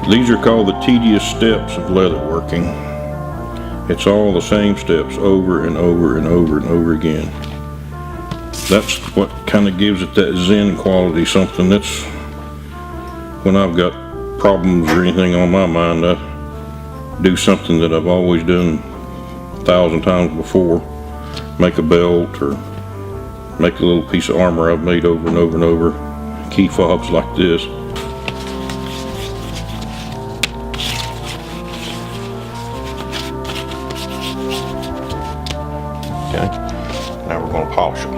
These are called the tedious steps of leatherworking. It's all the same steps over and over and over and over again. That's what kind of gives it that zen quality, something that's, when I've got problems or anything on my mind, I do something that I've always done 1,000 times before. Make a belt or make a little piece of armor I've made over and over and over. Key fobs like this. Okay, now we're going to polish them.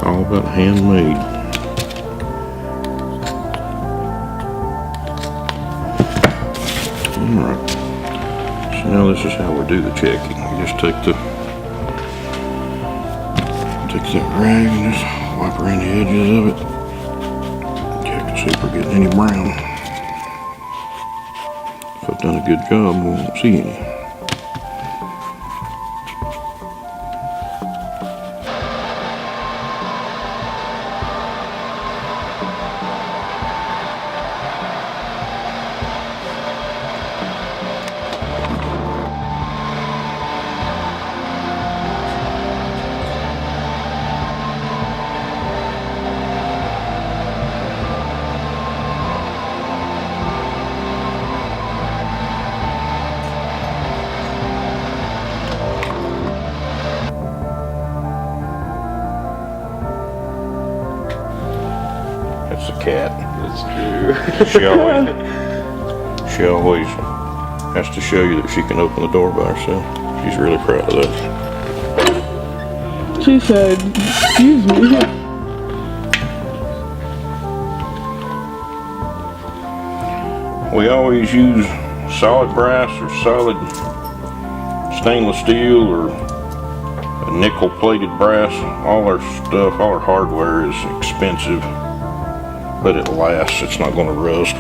All about handmade. Alright, so now this is how we do the checking. We just take that rag and just wipe around the edges of it. Check to see if we're getting any brown. If I've done a good job, we won't see any. That's the cat. That's true. She always has to show you that she can open the door by herself. She's really proud of that. She said, excuse me. We always use solid brass or solid stainless steel or a nickel plated brass. All our stuff, all our hardware is expensive, but it lasts. It's not going to rust.